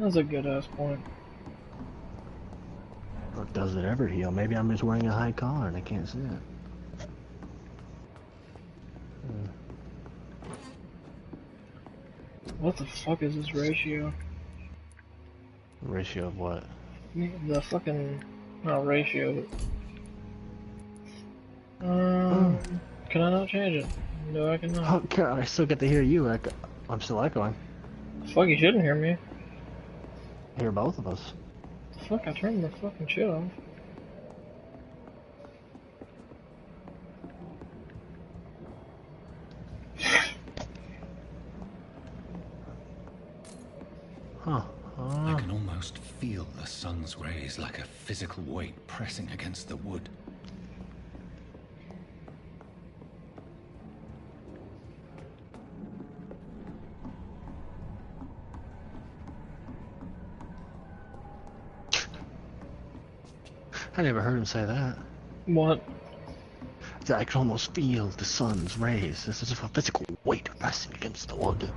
That's a good ass point. Or does it ever heal? Maybe I'm just wearing a high collar and I can't see it. What the fuck is this ratio? Ratio of what? The fucking... not ratio, but... Can I not change it? No, I cannot. Oh god, I still get to hear you. I'm still echoing. Fuck, you shouldn't hear me. I hear both of us. Fuck, I turned the fucking shit off. Huh. I can almost feel the sun's rays like a physical weight pressing against the wood. I never heard him say that. What? I can almost feel the sun's rays. This is a physical weight pressing against the wood.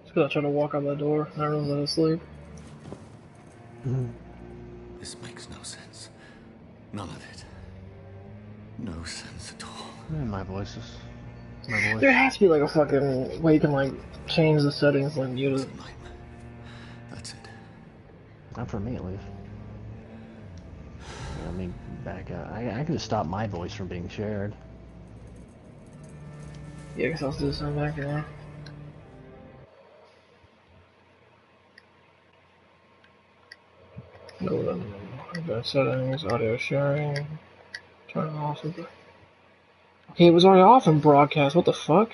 It's because I tried to walk out that door and I was asleep. This makes no sense. None of it. No sense at all. My voice. There has to be like a fucking way you can like change the settings when you It's a nightmare. That's it. Not for me, at least. Let me back out. I can just stop my voice from being shared. Yeah, I guess I'll do something back there. Go then. Okay, settings, audio sharing. Turn it off. Okay, it was already off in broadcast. What the fuck?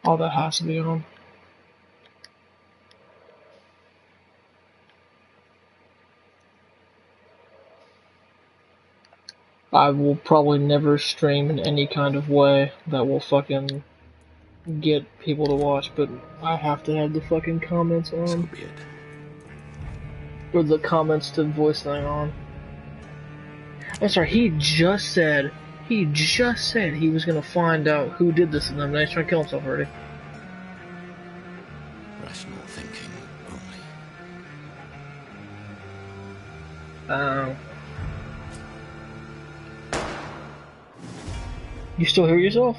Oh, that has to be on. I will probably never stream in any kind of way that will fucking get people to watch, but I have to have the fucking comments on. So be it. Or the comments to voice thing on. I'm sorry, he just said he was gonna find out who did this and then he's trying to kill himself already. Rational thinking only. You still hear yourself?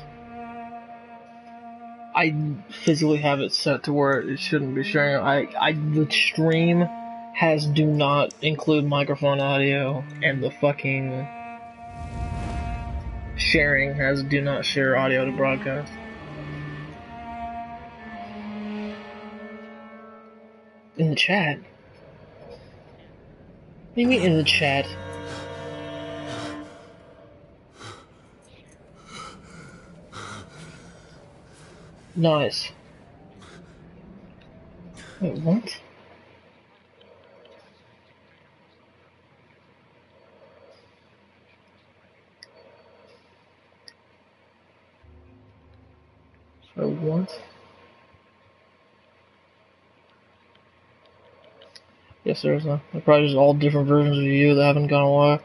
I physically have it set to where it shouldn't be sharing. The stream has do not include microphone audio, and the fucking sharing has do not share audio to broadcast. In the chat? What do you mean in the chat? Nice. Wait, what? So what? Yes, there's no. They're probably just all different versions of you that haven't gone away.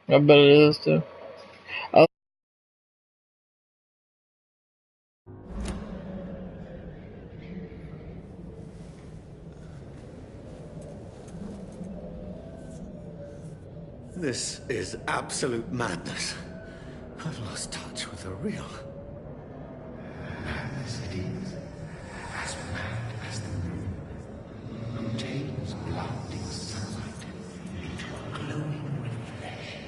I bet it is too. This is absolute madness. I've lost touch with the real. Madness it is. As mad as the moon. Obtains blinding sunlight into a glowing reflection.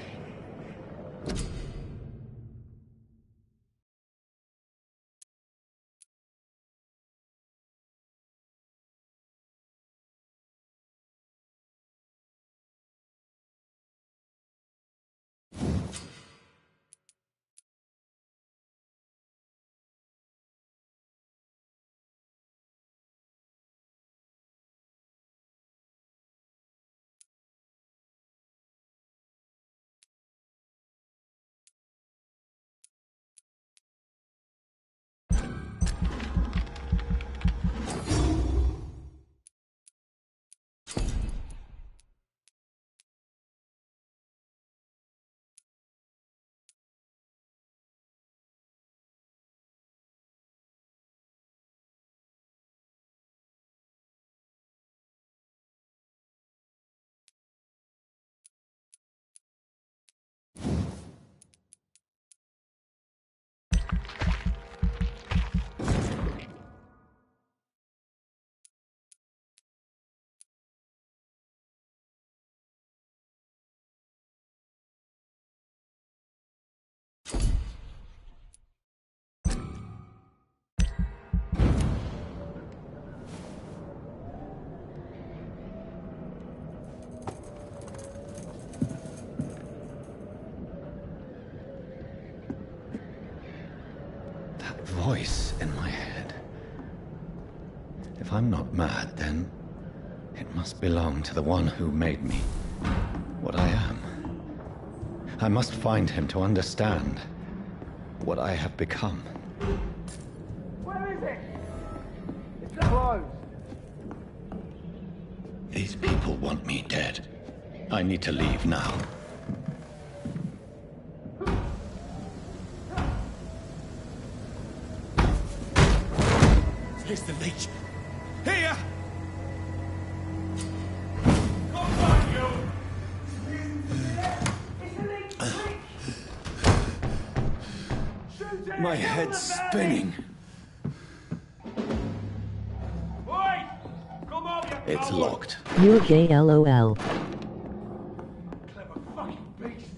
I'm not mad, then it must belong to the one who made me what I am. I must find him to understand what I have become. Where is it? It's closed. These people want me dead. I need to leave now. Here's the leech. Here! My head's spinning. It's locked. You're gay, lol. Clever fucking beasts.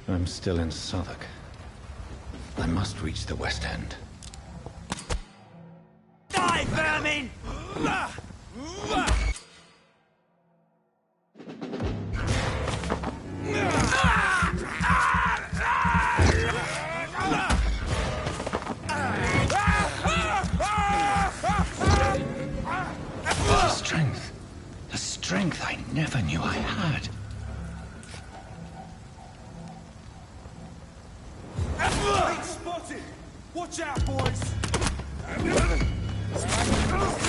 I'm still in Southwark. I must reach the West End. Die, vermin! The strength I never knew I had. Spotted! Watch out, boys!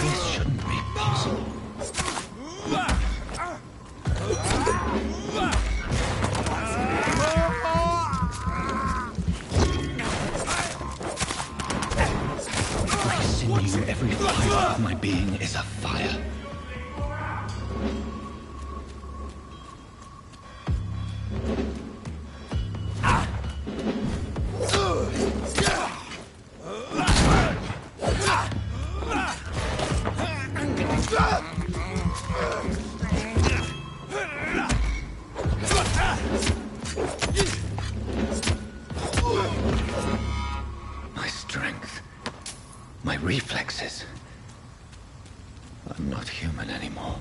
This shouldn't be possible. My sinew, every fibre of my being is afire. My strength, my reflexes. I'm not human anymore.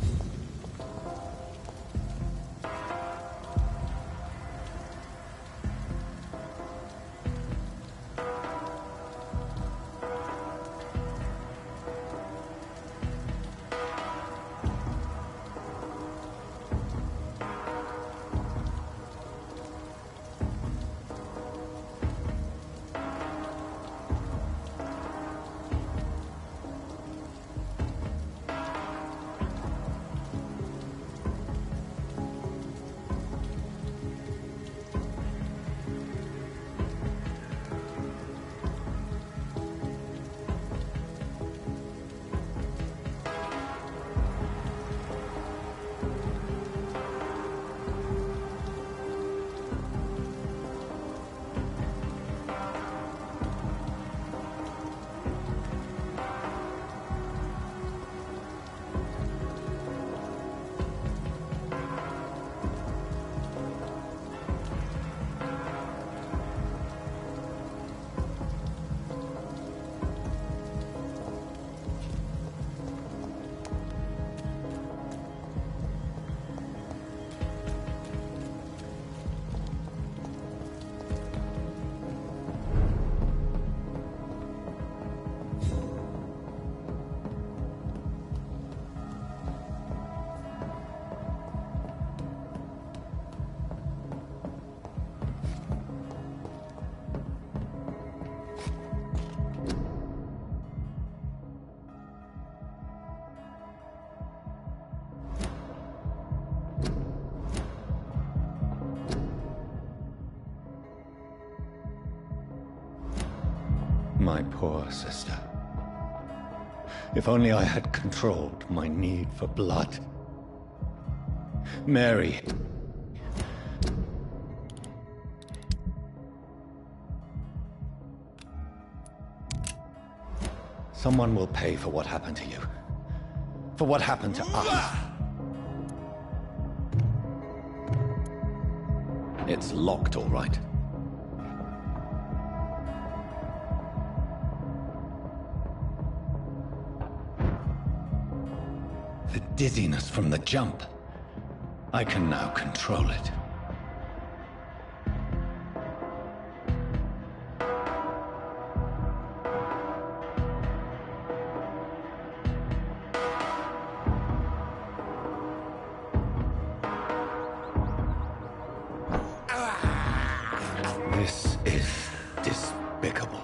My poor sister. If only I had controlled my need for blood. Mary. Someone will pay for what happened to you. For what happened to us. It's locked, all right. The dizziness from the jump. I can now control it. This is despicable.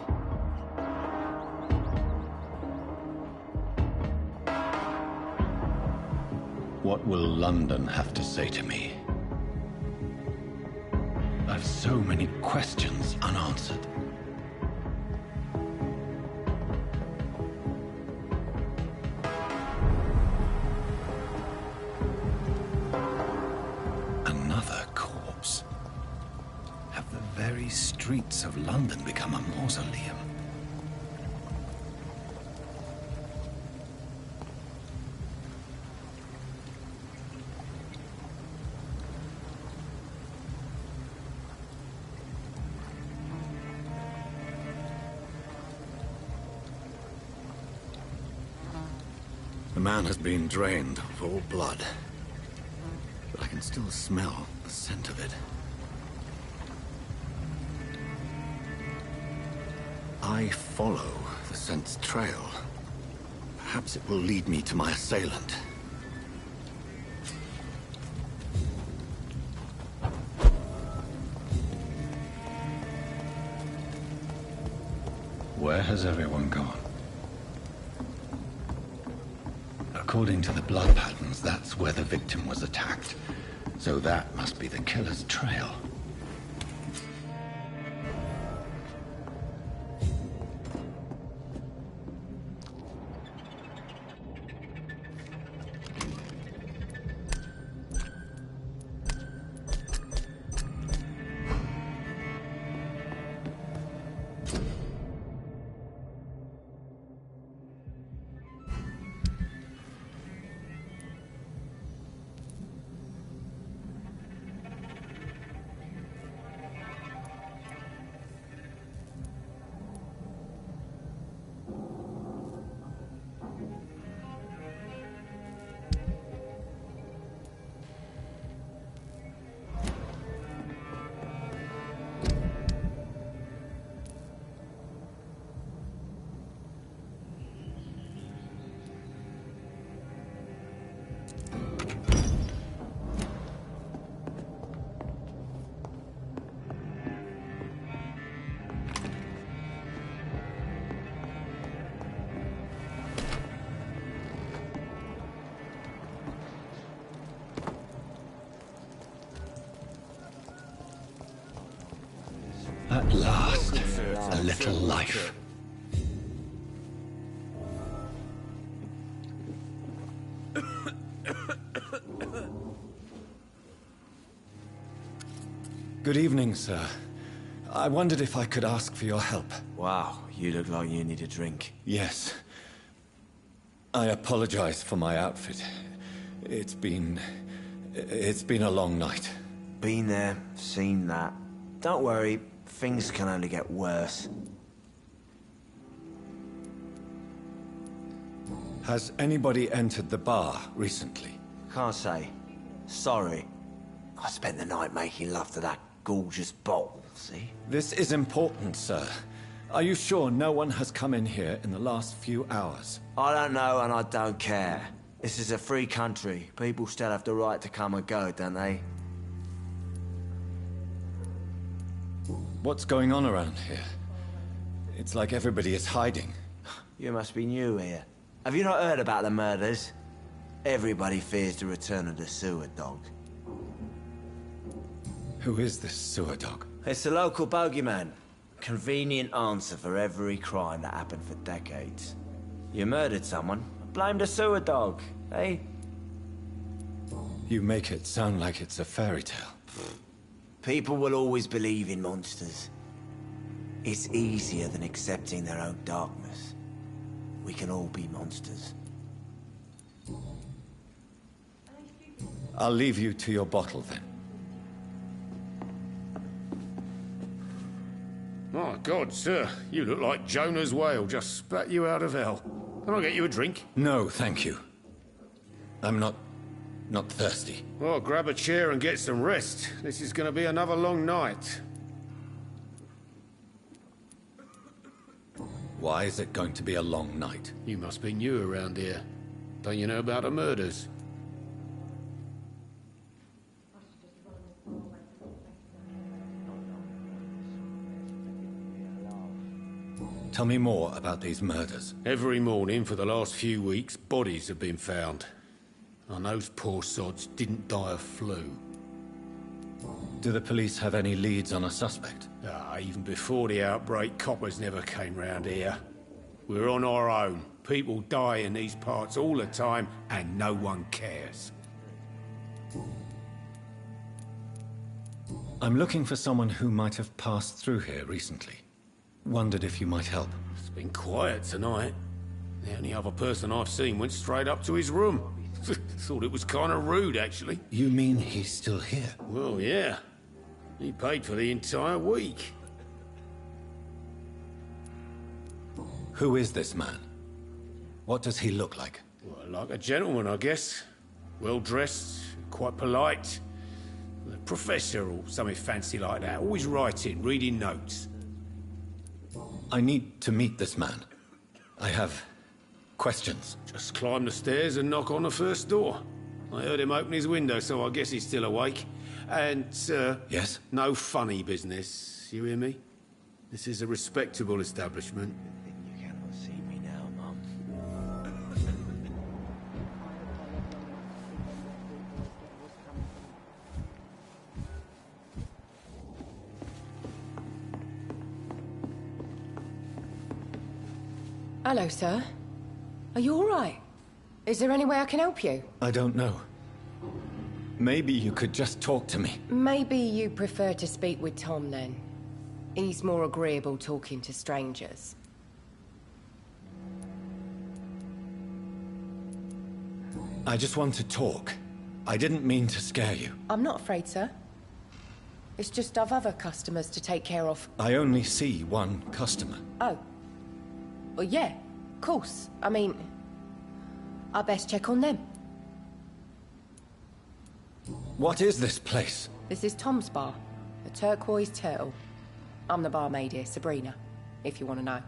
What will London have to say to me? I've so many questions unanswered. Another corpse. Have the very streets of London become a mausoleum? The man has been drained of all blood, but I can still smell the scent of it. I follow the scent's trail. Perhaps it will lead me to my assailant. Where has everyone gone? According to the blood patterns, that's where the victim was attacked. So that must be the killer's trail. At last, a little life. Good evening, sir. I wondered if I could ask for your help. Wow, you look like you need a drink. Yes. I apologize for my outfit. It's been a long night. Been there, seen that. Don't worry, things can only get worse. Has anybody entered the bar recently? Can't say. Sorry. I spent the night making love to that gorgeous bottle, see? This is important, sir. Are you sure no one has come in here in the last few hours? I don't know and I don't care. This is a free country. People still have the right to come and go, don't they? What's going on around here? It's like everybody is hiding. You must be new here. Have you not heard about the murders? Everybody fears the return of the sewer dog. Who is this sewer dog? It's the local bogeyman. Convenient answer for every crime that happened for decades. You murdered someone, blame the sewer dog, eh? You make it sound like it's a fairy tale. People will always believe in monsters. It's easier than accepting their own darkness. we can all be monsters. I'll leave you to your bottle then. My God, sir, you look like Jonah's whale just spat you out of hell. Can I get you a drink? No, thank you. I'm not thirsty. Well, grab a chair and get some rest. This is going to be another long night. Why is it going to be a long night? You must be new around here. Don't you know about the murders? Tell me more about these murders. Every morning for the last few weeks, bodies have been found. And those poor sods didn't die of flu. Do the police have any leads on a suspect? Even before the outbreak, coppers never came round here. We're on our own. People die in these parts all the time, and no one cares. I'm looking for someone who might have passed through here recently. Wondered if you might help. It's been quiet tonight. The only other person I've seen went straight up to his room. Thought it was kind of rude, actually. You mean he's still here? Well, yeah. He paid for the entire week. Who is this man? What does he look like? Well, like a gentleman, I guess. Well-dressed, quite polite. A professor or something fancy like that. Always writing, reading notes. I need to meet this man. I have questions. Just climb the stairs and knock on the first door. I heard him open his window, so I guess he's still awake. And, Yes? no funny business. You hear me? This is a respectable establishment. You cannot see me now, Mum. Hello, sir. Are you all right? Is there any way I can help you? I don't know. Maybe you could just talk to me. Maybe you prefer to speak with Tom, then. He's more agreeable talking to strangers. I just want to talk. I didn't mean to scare you. I'm not afraid, sir. It's just I've other customers to take care of. I only see one customer. Oh. Well, yeah, of course. I mean, I best check on them. What is this place? This is Tom's bar, the Turquoise Turtle. I'm the barmaid here, Sabrina, if you want to know.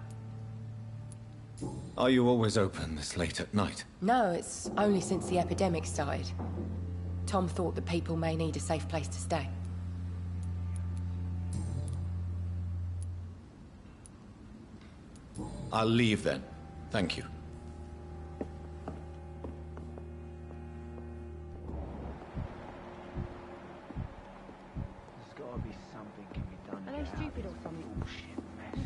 Are you always open this late at night? No, it's only since the epidemic started. Tom thought that people may need a safe place to stay. I'll leave then. Thank you. There's gotta be something can be done. Are they stupid or something? Bullshit mess.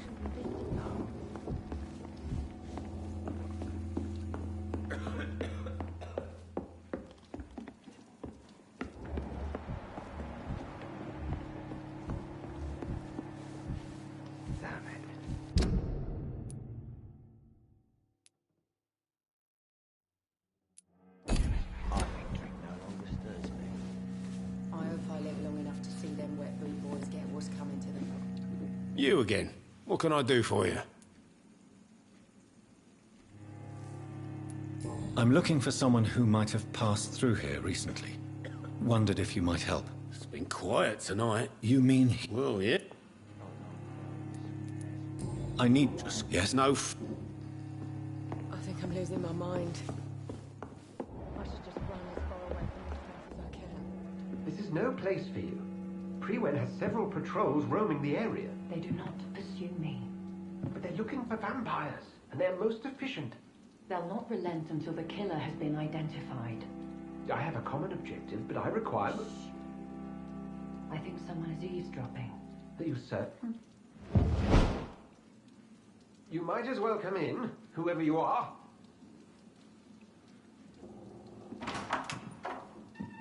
Damn it. I think drink no longer stirs me. I hope I live long enough to see them wet boot boys get what's coming to them. You again. What can I do for you? I'm looking for someone who might have passed through here recently. Wondered if you might help. It's been quiet tonight. You mean Well, yeah. I need... Yes? No I think I'm losing my mind. I should just run as far away from this place as I can. This is no place for you. Prewen has several patrols roaming the area. They do not pursue me. But they're looking for vampires, and they're most efficient. They'll not relent until the killer has been identified. I have a common objective, but I require... I think someone is eavesdropping. Are you certain? You might as well come in, whoever you are.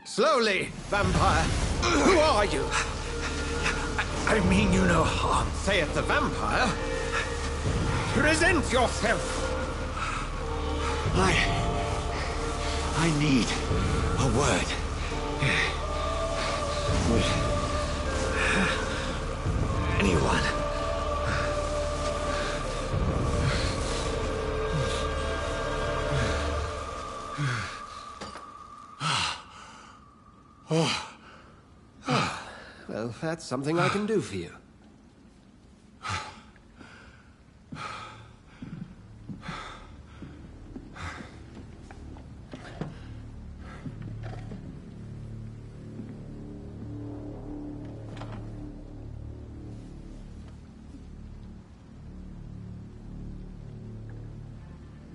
Slowly, vampire. Who are you? I mean you no harm, saith the vampire. Present yourself. I need a word. With anyone. Well, that's something I can do for you.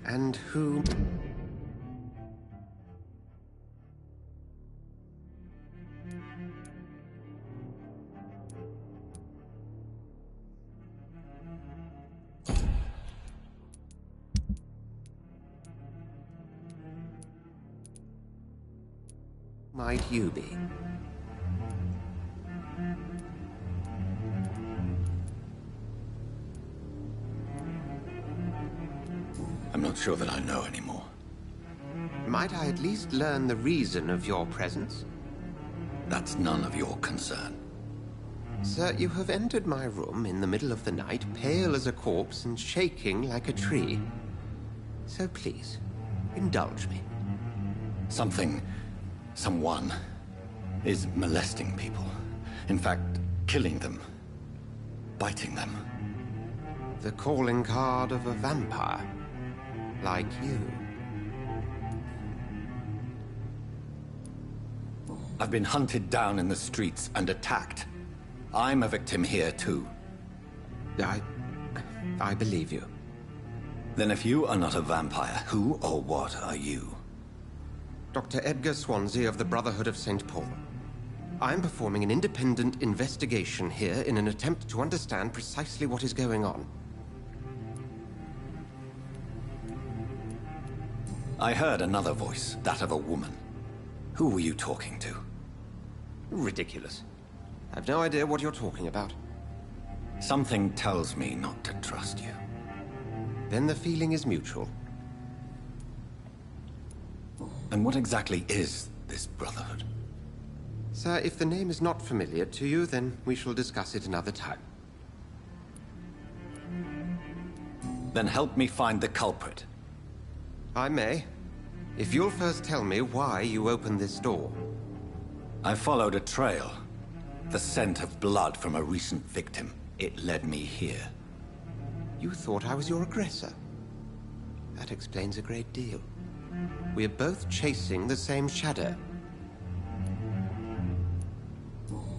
And who... might you be? I'm not sure that I know anymore. Might I at least learn the reason of your presence? That's none of your concern. Sir, you have entered my room in the middle of the night, pale as a corpse and shaking like a tree. So please, indulge me. Someone is molesting people. In fact, killing them. Biting them. The calling card of a vampire. Like you. I've been hunted down in the streets and attacked. I'm a victim here, too. I believe you. Then if you are not a vampire, who or what are you? Dr. Edgar Swansea of the Brotherhood of St. Paul. I'm performing an independent investigation here in an attempt to understand precisely what is going on. I heard another voice, that of a woman. Who were you talking to? Ridiculous. I've no idea what you're talking about. Something tells me not to trust you. Then the feeling is mutual. And what exactly is this Brotherhood? Sir, if the name is not familiar to you, then we shall discuss it another time. Then help me find the culprit. I may. If you'll first tell me why you opened this door. I followed a trail. The scent of blood from a recent victim. It led me here. You thought I was your aggressor. That explains a great deal. We're both chasing the same shadow.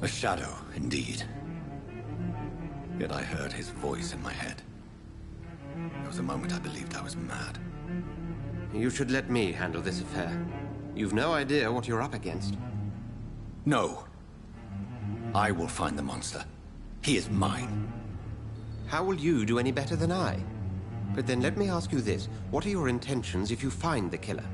A shadow, indeed. Yet I heard his voice in my head. There was a moment I believed I was mad. You should let me handle this affair. You've no idea what you're up against. No. I will find the monster. He is mine. How will you do any better than I? But then let me ask you this. What are your intentions if you find the killer?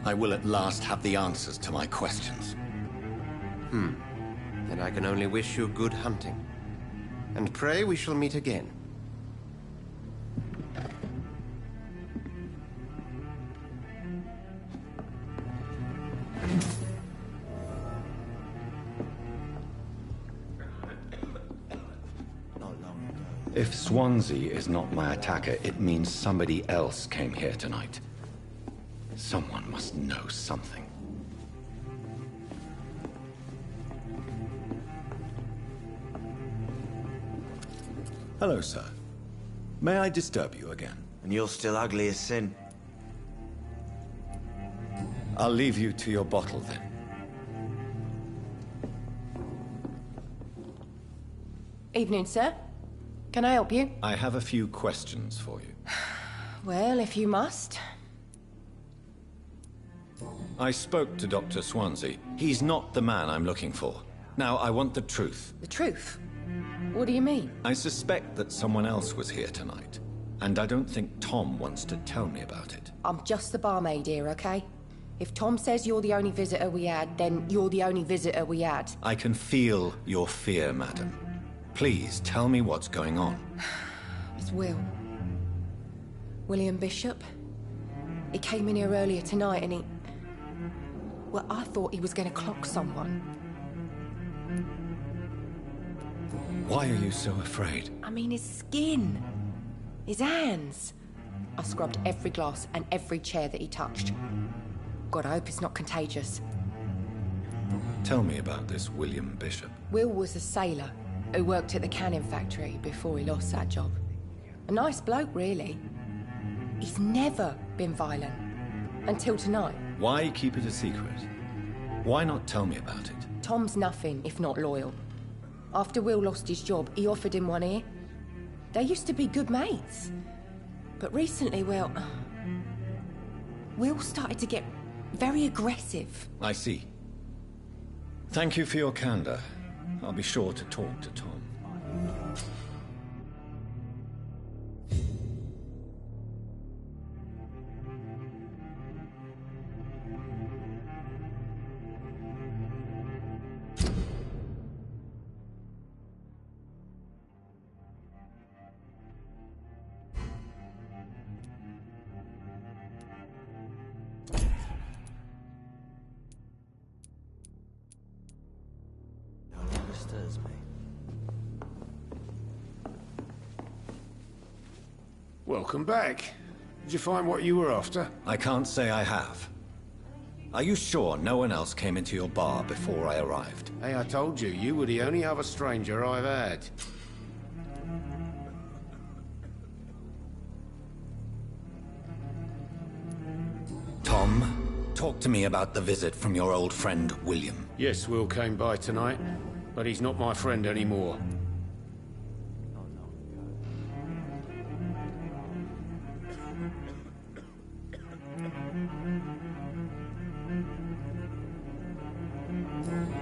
I will at last have the answers to my questions. Then I can only wish you good hunting. And pray we shall meet again. If Swansea is not my attacker, it means somebody else came here tonight. Someone must know something. Hello, sir. May I disturb you again? And you're still ugly as sin. I'll leave you to your bottle, then. Evening, sir. Can I help you? I have a few questions for you. Well, if you must. I spoke to Dr. Swansea. He's not the man I'm looking for. Now, I want the truth. The truth? What do you mean? I suspect that someone else was here tonight. And I don't think Tom wants to tell me about it. I'm just the barmaid here, okay? If Tom says you're the only visitor we had, then you're the only visitor we had. I can feel your fear, madam. Please, tell me what's going on. It's Will. William Bishop. He came in here earlier tonight and he... Well, I thought he was going to clock someone. Why are you so afraid? I mean, his skin. His hands. I scrubbed every glass and every chair that he touched. God, I hope it's not contagious. Tell me about this William Bishop. Will was a sailor who worked at the canning factory before he lost that job. A nice bloke, really. He's never been violent. Until tonight. Why keep it a secret? Why not tell me about it? Tom's nothing if not loyal. After Will lost his job, he offered him one ear. They used to be good mates. But recently, well... Will started to get very aggressive. I see. Thank you for your candor. I'll be sure to talk to Tom. Welcome back. Did you find what you were after? I can't say I have. Are you sure no one else came into your bar before I arrived? Hey, I told you, you were the only other stranger I've had. Tom, talk to me about the visit from your old friend, William. Yes, Will came by tonight, but he's not my friend anymore.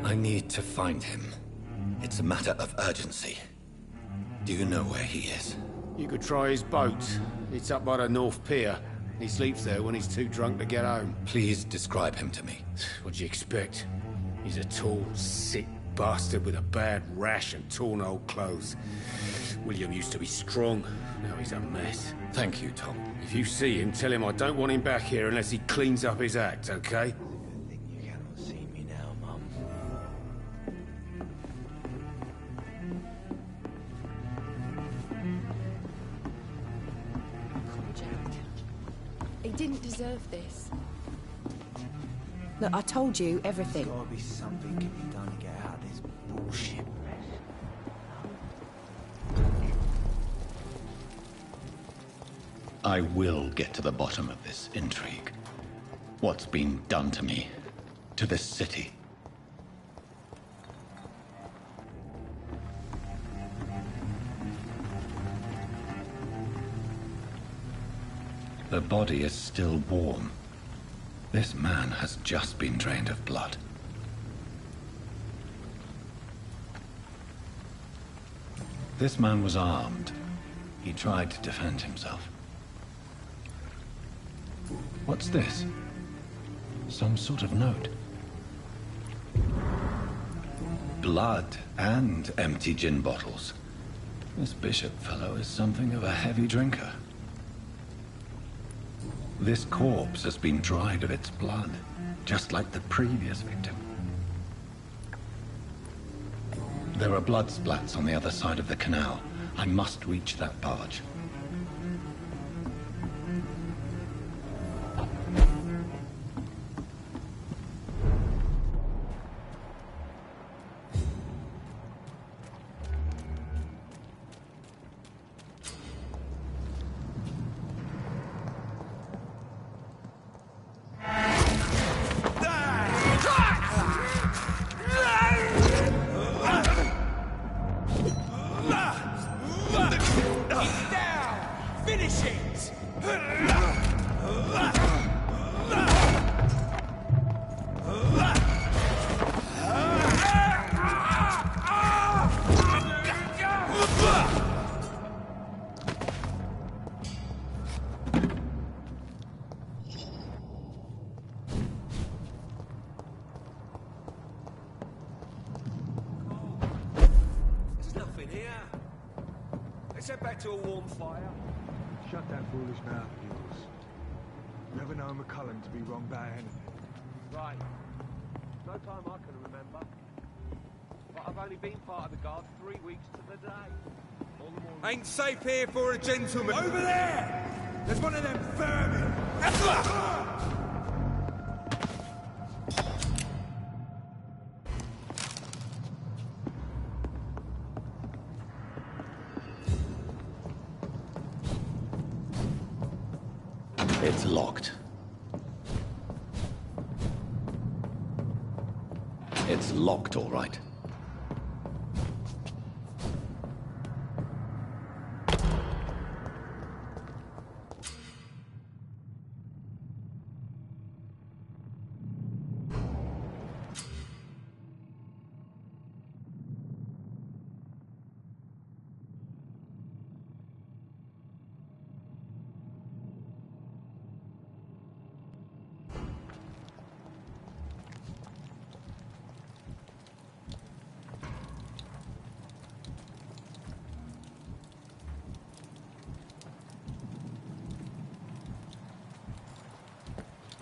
I need to find him. It's a matter of urgency. Do you know where he is? You could try his boat. It's up by the North Pier. He sleeps there when he's too drunk to get home. Please describe him to me. What'd you expect? He's a tall, sick bastard with a bad rash and torn old clothes. William used to be strong. Now he's a mess. Thank you, Tom. If you see him, tell him I don't want him back here unless he cleans up his act, okay? He didn't deserve this. Look, I told you everything. There's gotta be something can be done to get out of this bullshit. I will get to the bottom of this intrigue. What's been done to me, to this city. The body is still warm. This man has just been drained of blood. This man was armed. He tried to defend himself. What's this? Some sort of note. Blood and empty gin bottles. This Bishop fellow is something of a heavy drinker. This corpse has been dried of its blood, just like the previous victim. There are blood splats on the other side of the canal. I must reach that barge. Down! Let's head back to a warm fire. Shut that foolish mouth of yours. Never known McCullum to be wrong about anything. Right. No time I can remember. But I've only been part of the guard 3 weeks to the day. All the more... Ain't safe here for a gentleman. Over there! There's one of them vermin! It's locked. It's locked, all right.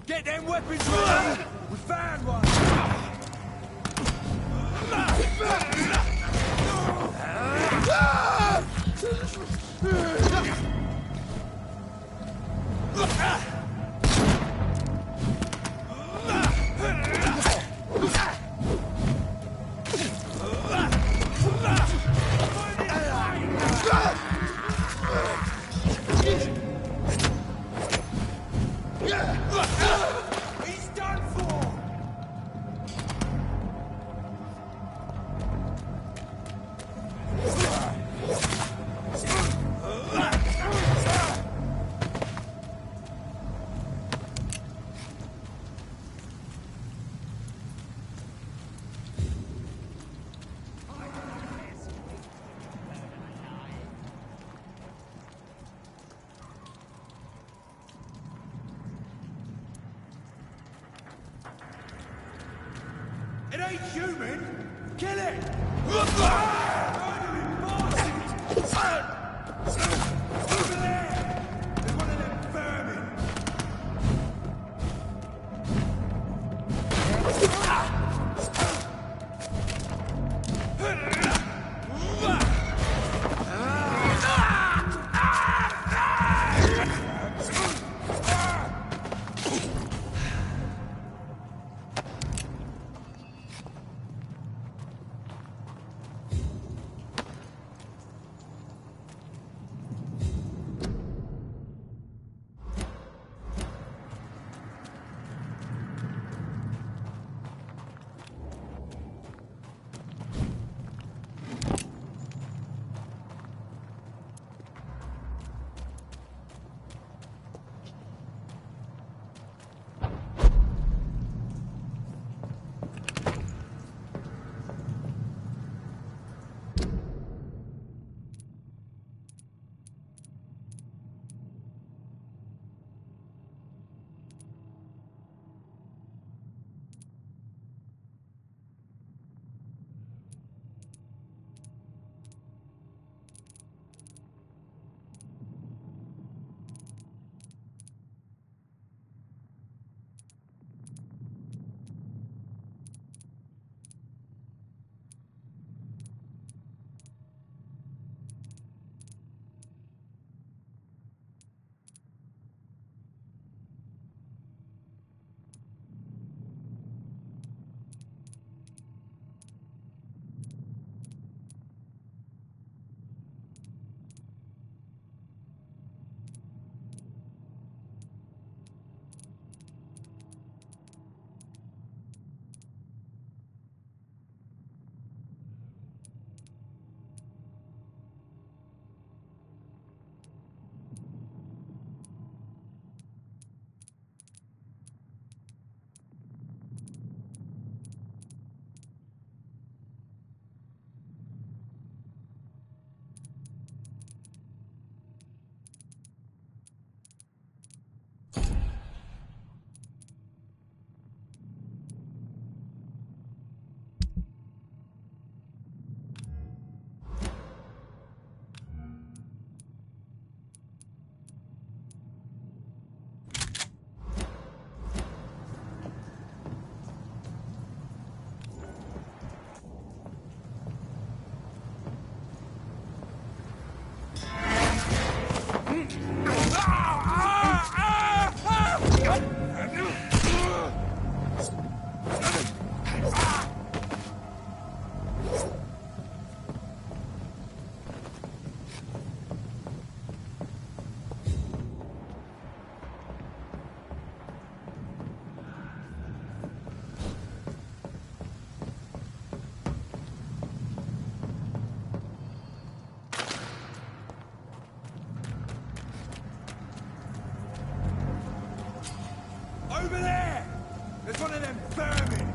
Get them weapons ready! We found one! He's done for! It ain't human! Kill it! Over there! There's one of them vermin! There's one of them vermin!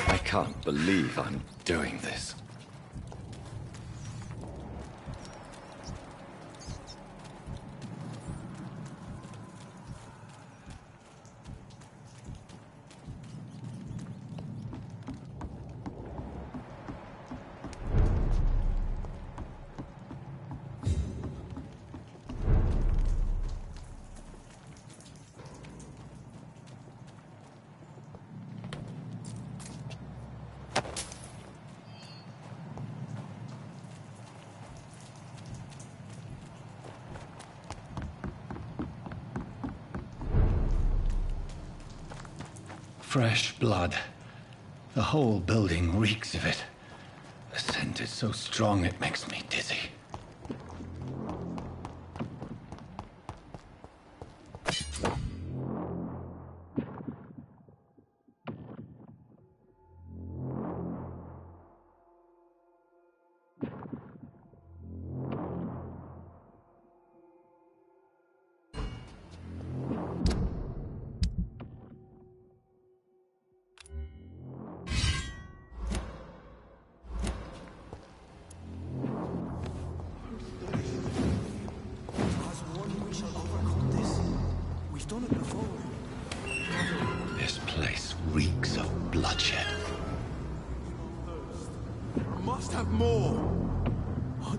I can't believe I'm doing this. Fresh blood. The whole building reeks of it. The scent is so strong it makes me dizzy. have more.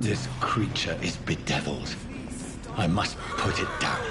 This creature is bedeviled. I must put it down.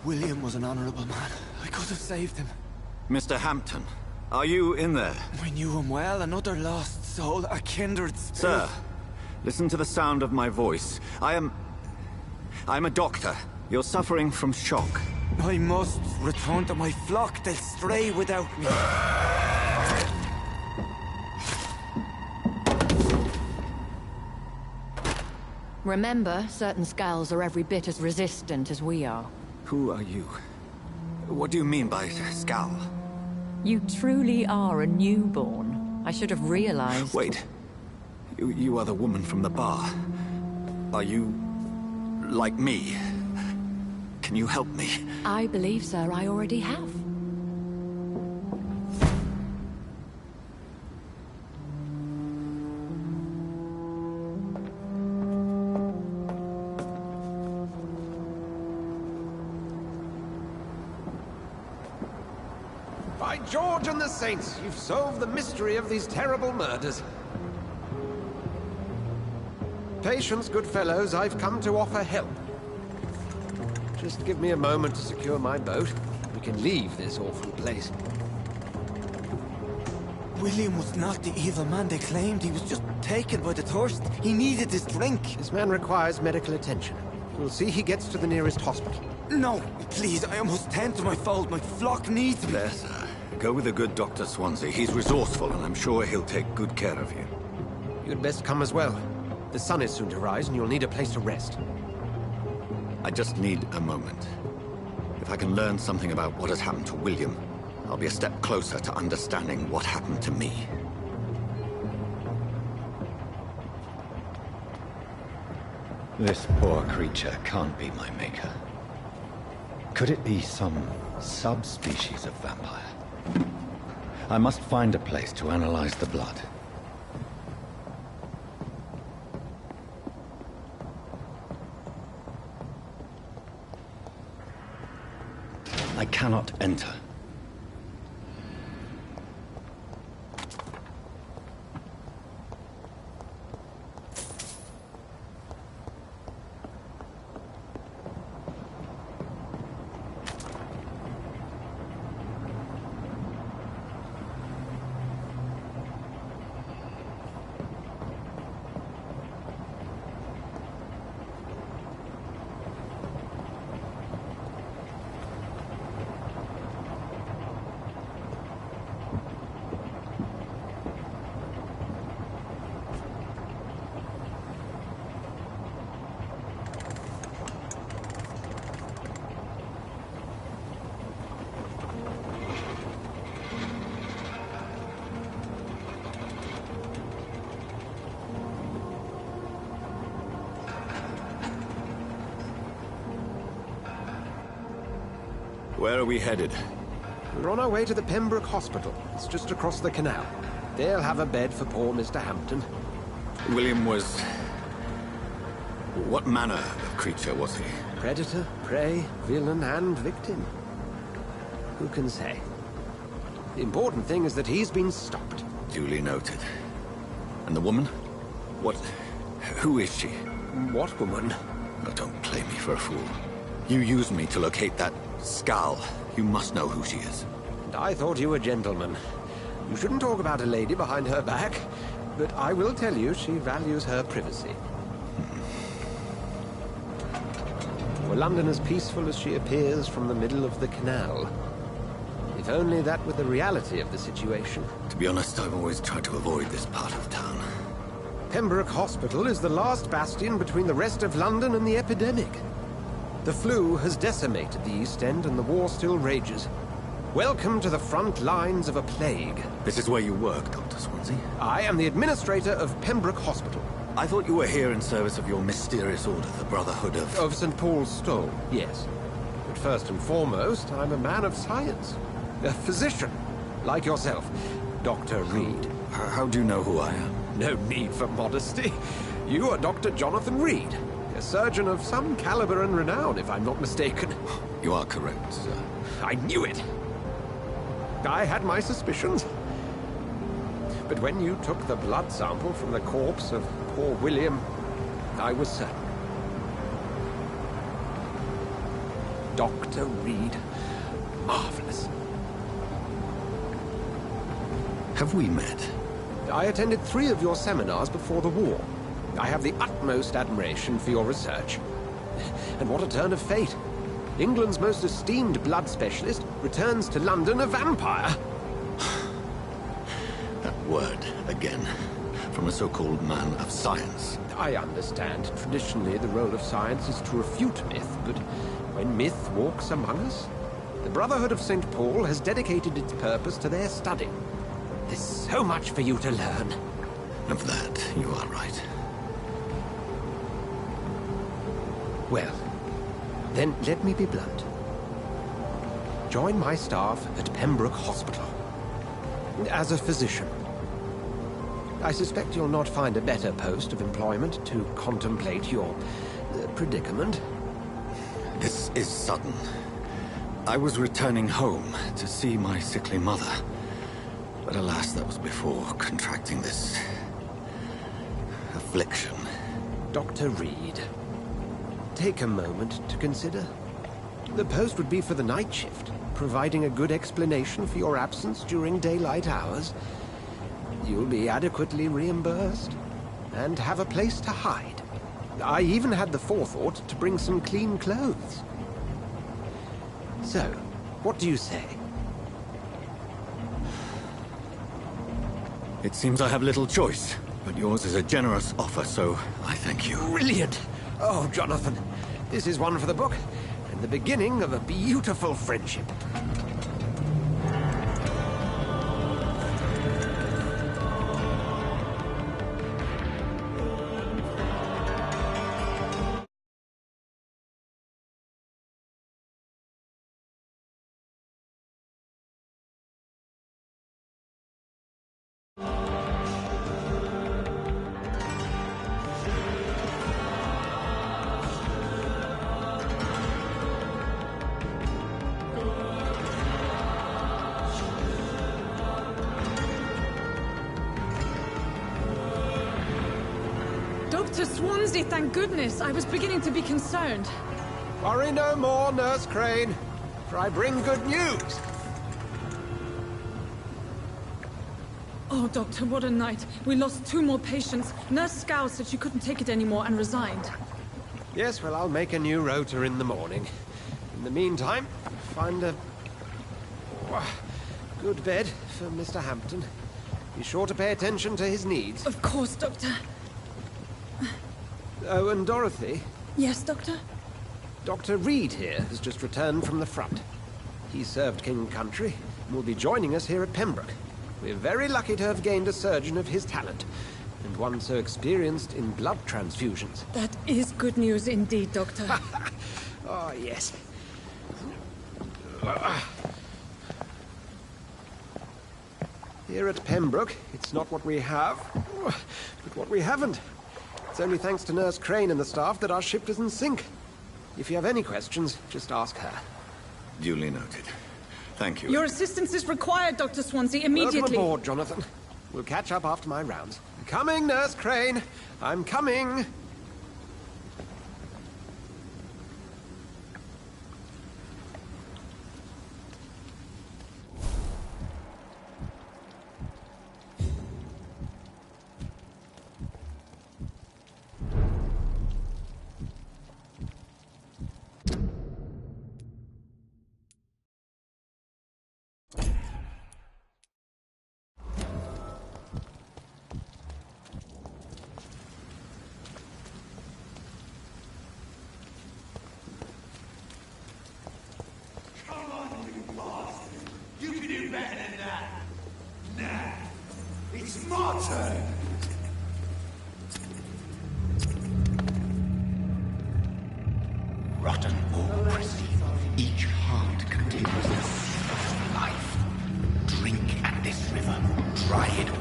William was an honorable man. I could have saved him. Mr. Hampton, are you in there? I knew him well, another lost soul, a kindred spirit. Sir, listen to the sound of my voice. I'm a doctor. You're suffering from shock. I must return to my flock. They'll stray without me. Remember, certain skulls are every bit as resistant as we are. Who are you? What do you mean by skull? You truly are a newborn. I should have realized. Wait. You are the woman from the bar. Are you... like me? Can you help me? I believe, sir, I already have. By George and the Saints, you've solved the mystery of these terrible murders. Patience, good fellows, I've come to offer help. Just give me a moment to secure my boat. We can leave this awful place. William was not the evil man they claimed. He was just taken by the thirst. He needed his drink. This man requires medical attention. We'll see he gets to the nearest hospital. No, please, I must tend to my fold. My flock needs me. There, sir. Go with the good Dr. Swansea. He's resourceful, and I'm sure he'll take good care of you. You'd best come as well. The sun is soon to rise, and you'll need a place to rest. I just need a moment. If I can learn something about what has happened to William, I'll be a step closer to understanding what happened to me. This poor creature can't be my maker. Could it be some subspecies of vampire? I must find a place to analyze the blood. I cannot enter. Where are we headed? We're on our way to the Pembroke Hospital. It's just across the canal. They'll have a bed for poor Mr. Hampton. William was... What manner of creature was he? Predator, prey, villain, and victim. Who can say? The important thing is that he's been stopped. Duly noted. And the woman? What... who is she? What woman? Oh, don't play me for a fool. You used me to locate that skull. You must know who she is. And I thought you a gentleman. You shouldn't talk about a lady behind her back, but I will tell you she values her privacy. Were London as peaceful as she appears from the middle of the canal? If only that were the reality of the situation. To be honest, I've always tried to avoid this part of town. Pembroke Hospital is the last bastion between the rest of London and the epidemic. The flu has decimated the East End and the war still rages. Welcome to the front lines of a plague. This is where you work, Dr. Swansea? I am the administrator of Pembroke Hospital. I thought you were here in service of your mysterious order, the Brotherhood of... Of St. Paul's Stole, yes. But first and foremost, I'm a man of science. A physician, like yourself, Dr. Reed. How do you know who I am? No need for modesty. You are Dr. Jonathan Reed, a surgeon of some caliber and renown, if I'm not mistaken. You are correct, sir. I knew it! I had my suspicions. But when you took the blood sample from the corpse of poor William, I was certain. Dr. Reed. Marvelous. Have we met? I attended 3 of your seminars before the war. I have the utmost admiration for your research. And what a turn of fate. England's most esteemed blood specialist returns to London a vampire. That word, again, from a so-called man of science. I understand. Traditionally, the role of science is to refute myth, but when myth walks among us, the Brotherhood of St. Paul has dedicated its purpose to their study. There's so much for you to learn. Of that, you are right. Well, then let me be blunt. Join my staff at Pembroke Hospital. As a physician. I suspect you'll not find a better post of employment to contemplate your predicament. This is sudden. I was returning home to see my sickly mother. But alas, that was before contracting this... affliction. Dr. Reed, take a moment to consider. The post would be for the night shift, providing a good explanation for your absence during daylight hours. You'll be adequately reimbursed, and have a place to hide. I even had the forethought to bring some clean clothes. So, what do you say? It seems I have little choice, but yours is a generous offer, so I thank you. Brilliant! Oh, Jonathan, this is one for the book, and the beginning of a beautiful friendship. Dr. Swansea, thank goodness. I was beginning to be concerned. Worry no more, Nurse Crane, for I bring good news. Oh, Doctor, what a night. We lost 2 more patients. Nurse Scow said she couldn't take it anymore and resigned. Yes, well, I'll make a new rota in the morning. In the meantime, find a... good bed for Mr. Hampton. Be sure to pay attention to his needs. Of course, Doctor. Oh, and Dorothy? Yes, Doctor? Dr. Reed here has just returned from the front. He served King Country and will be joining us here at Pembroke. We're very lucky to have gained a surgeon of his talent, and one so experienced in blood transfusions. That is good news indeed, Doctor. Oh, yes. Here at Pembroke, it's not what we have, but what we haven't. It's only thanks to Nurse Crane and the staff that our ship doesn't sink. If you have any questions, just ask her. Duly noted. Thank you. Your assistance is required, Dr. Swansea, immediately. Welcome aboard, Jonathan. We'll catch up after my rounds. I'm coming, Nurse Crane. I'm coming. Rotten or pristine, each heart contains the seed of life. Drink at this river, try it all.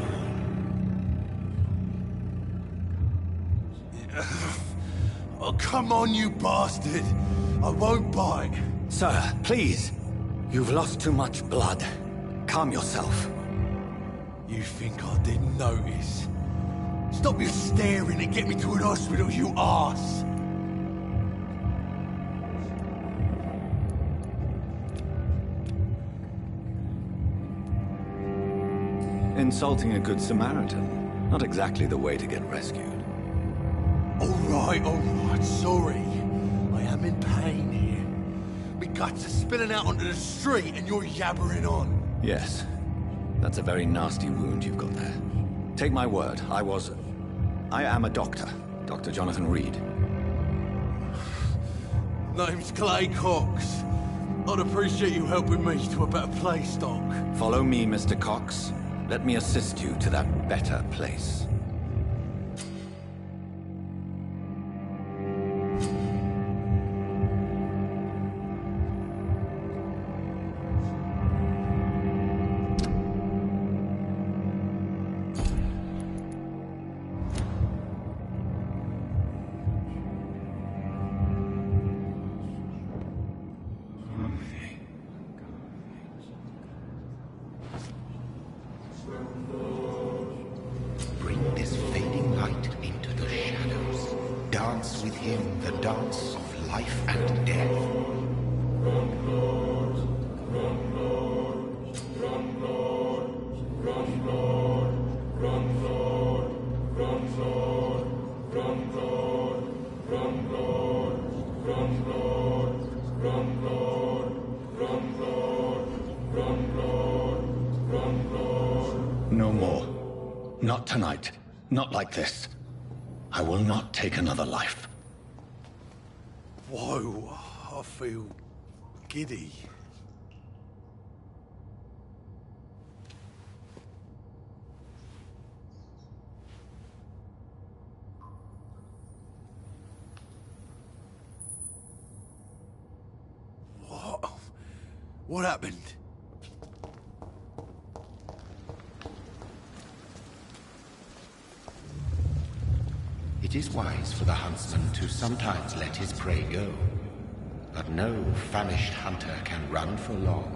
Oh, come on, you bastard! I won't bite. Sir, please. You've lost too much blood. Calm yourself. You think I didn't notice? Stop your staring and get me to an hospital, you arse! Insulting a good Samaritan. Not exactly the way to get rescued. All right, sorry. I am in pain here. My guts are spilling out onto the street and you're yabbering on. Yes. That's a very nasty wound you've got there. Take my word, I am a doctor. Dr. Jonathan Reed. Name's Clay Cox. I'd appreciate you helping me to a better place, Doc. Follow me, Mr. Cox. Let me assist you to that better place. Bring this fading light into the shadows. Dance with him the dance of life and death. No more. Not tonight. Not like this. I will not take another life. Whoa, I feel giddy. What? What happened? It is wise for the huntsman to sometimes let his prey go. But no famished hunter can run for long.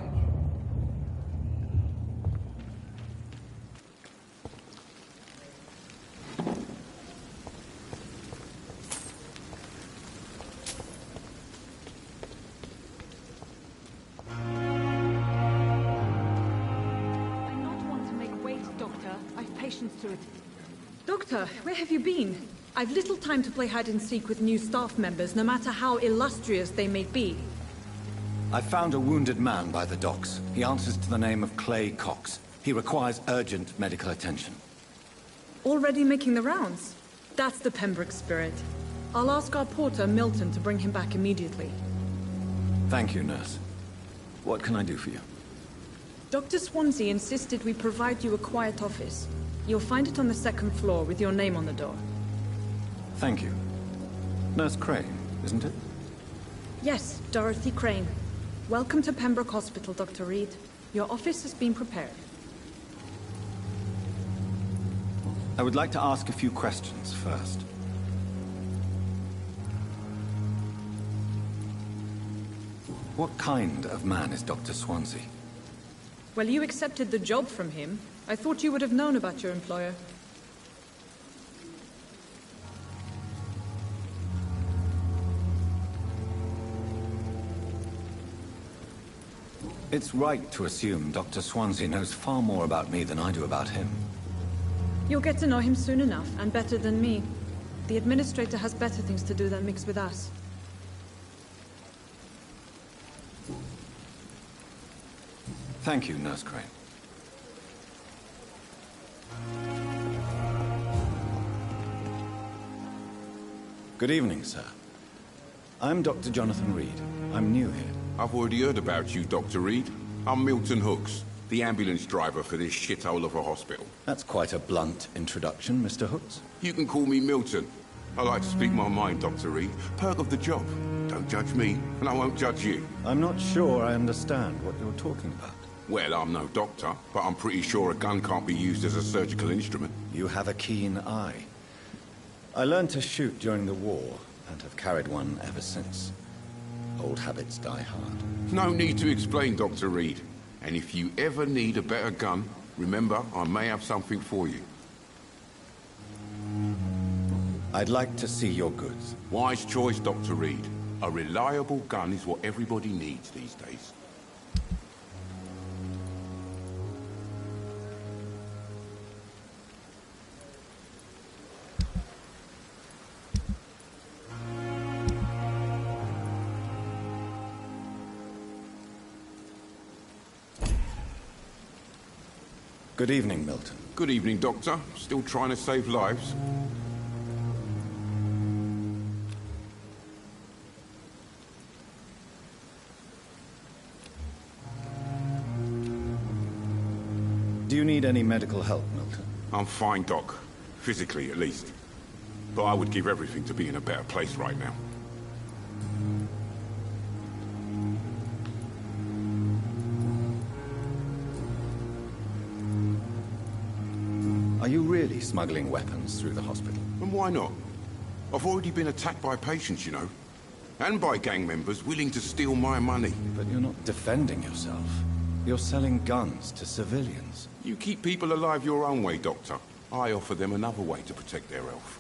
I not want to make wait, Doctor. I've patience to it. Doctor, where have you been? I've little time to play hide-and-seek with new staff members, no matter how illustrious they may be. I found a wounded man by the docks. He answers to the name of Clay Cox. He requires urgent medical attention. Already making the rounds? That's the Pembroke spirit. I'll ask our porter, Milton, to bring him back immediately. Thank you, nurse. What can I do for you? Dr. Swansea insisted we provide you a quiet office. You'll find it on the second floor with your name on the door. Thank you. Nurse Crane, isn't it? Yes, Dorothy Crane. Welcome to Pembroke Hospital, Dr. Reed. Your office has been prepared. I would like to ask a few questions first. What kind of man is Dr. Swansea? Well, you accepted the job from him. I thought you would have known about your employer. It's right to assume Dr. Swansea knows far more about me than I do about him. You'll get to know him soon enough, and better than me. The administrator has better things to do than mix with us. Thank you, Nurse Crane. Good evening, sir. I'm Dr. Jonathan Reed. I'm new here. I've already heard about you, Dr. Reed. I'm Milton Hooks, the ambulance driver for this shithole of a hospital. That's quite a blunt introduction, Mr. Hooks. You can call me Milton. I like to speak my mind, Dr. Reed. Perk of the job. Don't judge me, and I won't judge you. I'm not sure I understand what you're talking about. Well, I'm no doctor, but I'm pretty sure a gun can't be used as a surgical instrument. You have a keen eye. I learned to shoot during the war, and have carried one ever since. Old habits die hard. No need to explain, Dr. Reed. And if you ever need a better gun, remember, I may have something for you. I'd like to see your goods. Wise choice, Dr. Reed. A reliable gun is what everybody needs these days. Good evening, Milton. Good evening, Doctor. Still trying to save lives? Do you need any medical help, Milton? I'm fine, Doc. Physically, at least. But I would give everything to be in a better place right now. Are you really smuggling weapons through the hospital? And why not? I've already been attacked by patients, you know. And by gang members willing to steal my money. But you're not defending yourself. You're selling guns to civilians. You keep people alive your own way, Doctor. I offer them another way to protect their health.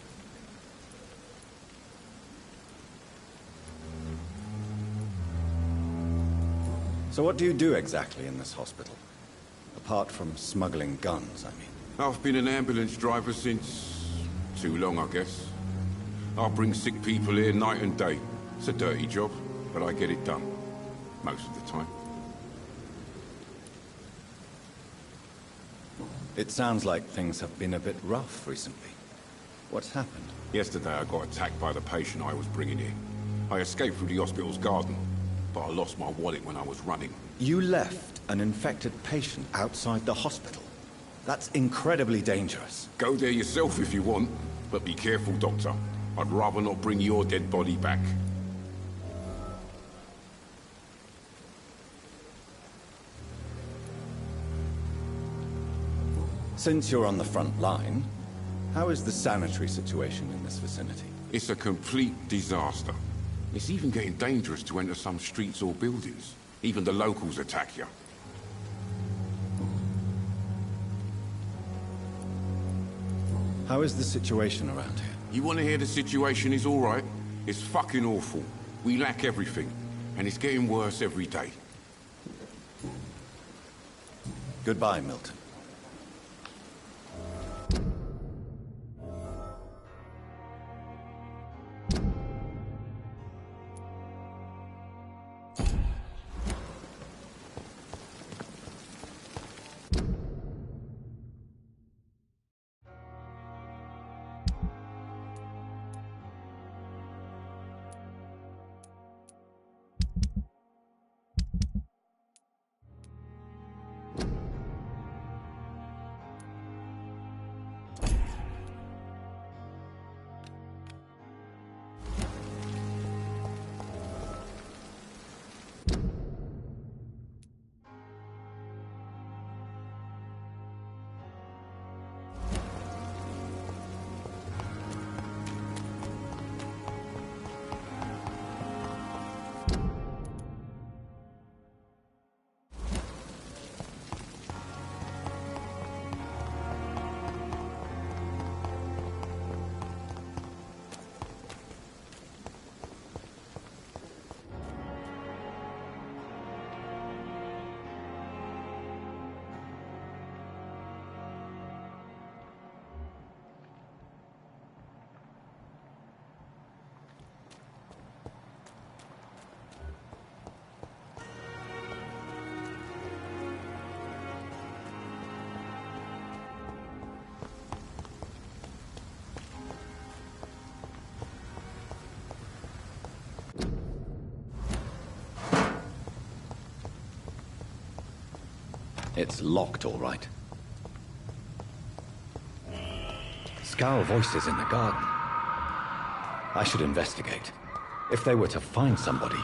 So what do you do exactly in this hospital? Apart from smuggling guns, I mean. I've been an ambulance driver since... too long, I guess. I bring sick people here night and day. It's a dirty job, but I get it done. Most of the time. It sounds like things have been a bit rough recently. What's happened? Yesterday I got attacked by the patient I was bringing in. I escaped through the hospital's garden, but I lost my wallet when I was running. You left an infected patient outside the hospital? That's incredibly dangerous. Go there yourself if you want, but be careful, Doctor. I'd rather not bring your dead body back. Since you're on the front line, how is the sanitary situation in this vicinity? It's a complete disaster. It's even getting dangerous to enter some streets or buildings. Even the locals attack you. How is the situation around here? You want to hear the situation is all right? It's fucking awful. We lack everything, and it's getting worse every day. Goodbye, Milton. It's locked, all right. Scowl voices in the garden. I should investigate. If they were to find somebody...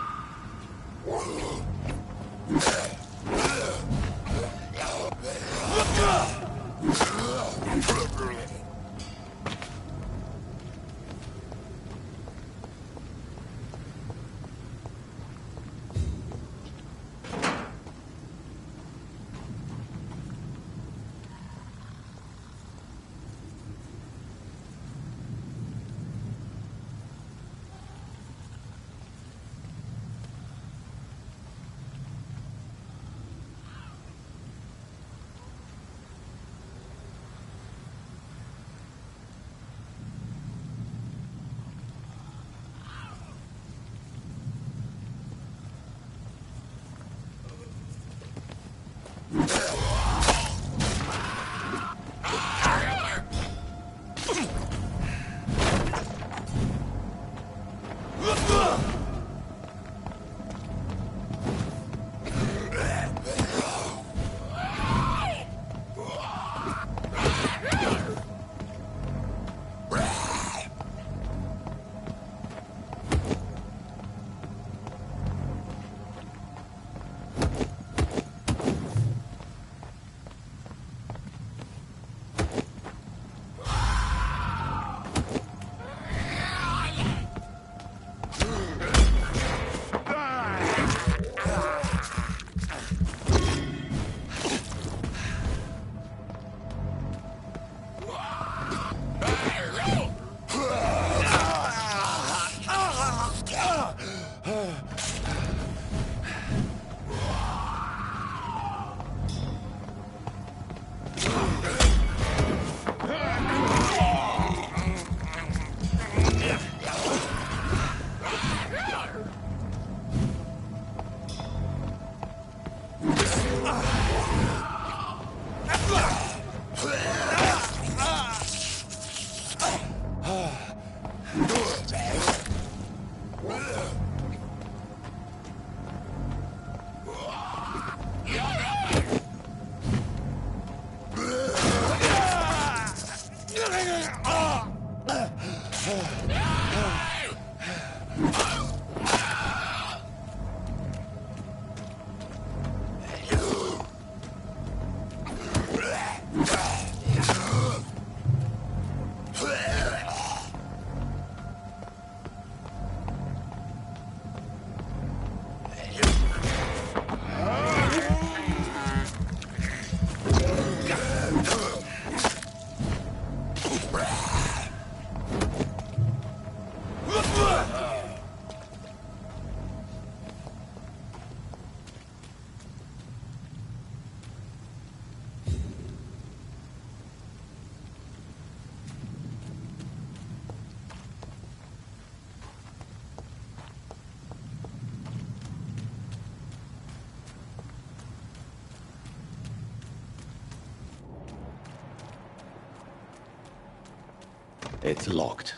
It's locked.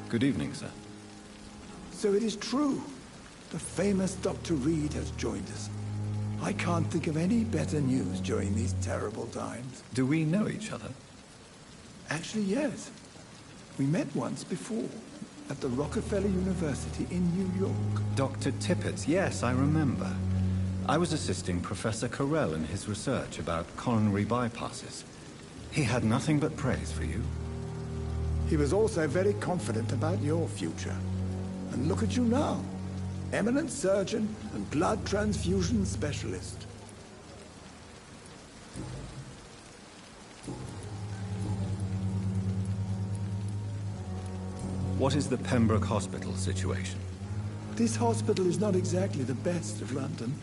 Good evening, sir. So it is true. The famous Dr. Reed has joined us. I can't think of any better news during these terrible times. Do we know each other? Actually, yes. We met once before, at the Rockefeller University in New York. Dr. Tippett, yes, I remember. I was assisting Professor Carell in his research about coronary bypasses. He had nothing but praise for you. He was also very confident about your future. And look at you now. Eminent surgeon and blood transfusion specialist. What is the Pembroke Hospital situation? This hospital is not exactly the best of London.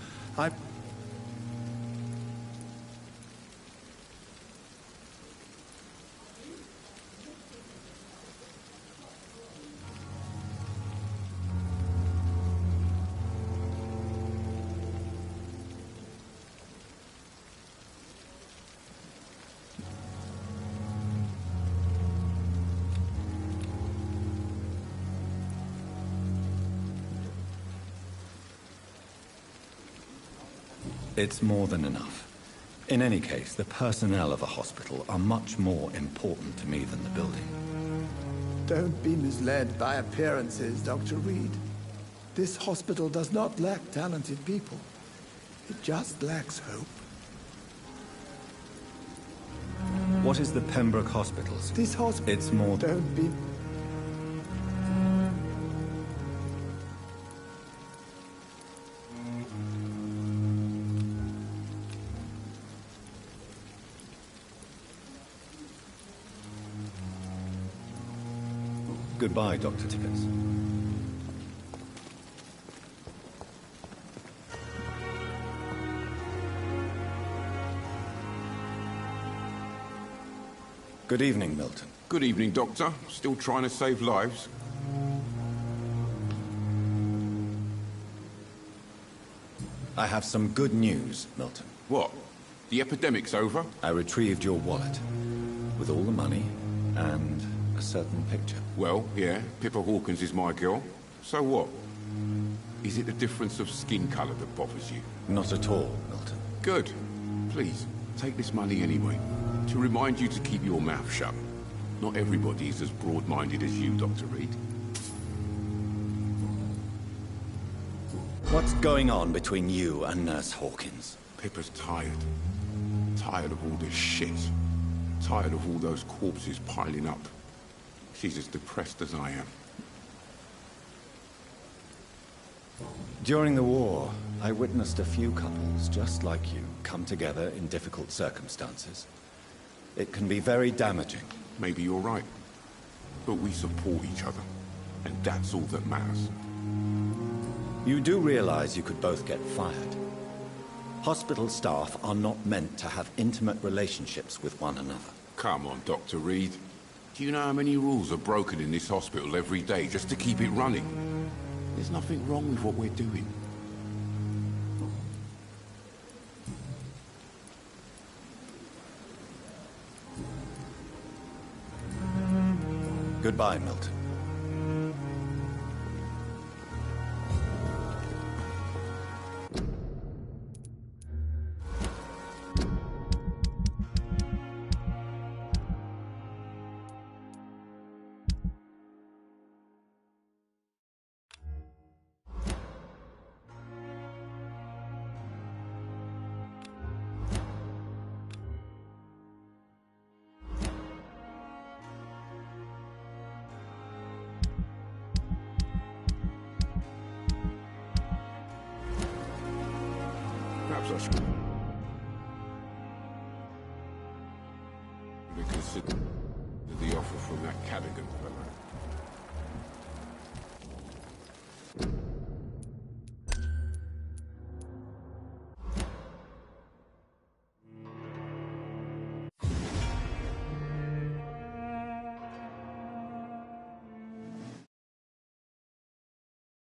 It's more than enough. In any case, the personnel of a hospital are much more important to me than the building. Don't be misled by appearances, Dr. Reed. This hospital does not lack talented people. It just lacks hope. What is the Pembroke Hospital's? This hospital... It's more... Don't be... Goodbye, Dr. Tippett. Good evening, Milton. Good evening, Doctor. Still trying to save lives? I have some good news, Milton. What? The epidemic's over? I retrieved your wallet, with all the money and a certain picture. Well, yeah, Pippa Hawkins is my girl. So what? Is it the difference of skin colour that bothers you? Not at all, Milton. Good. Please, take this money anyway. To remind you to keep your mouth shut. Not everybody is as broad-minded as you, Dr. Reed. What's going on between you and Nurse Hawkins? Pippa's tired. Tired of all this shit. Tired of all those corpses piling up. She's as depressed as I am. During the war, I witnessed a few couples just like you come together in difficult circumstances. It can be very damaging. Maybe you're right. But we support each other. And that's all that matters. You do realize you could both get fired. Hospital staff are not meant to have intimate relationships with one another. Come on, Dr. Reed. Do you know how many rules are broken in this hospital every day just to keep it running? There's nothing wrong with what we're doing. Goodbye, Milton. Perhaps I should consider the offer from that Cadigan fellow.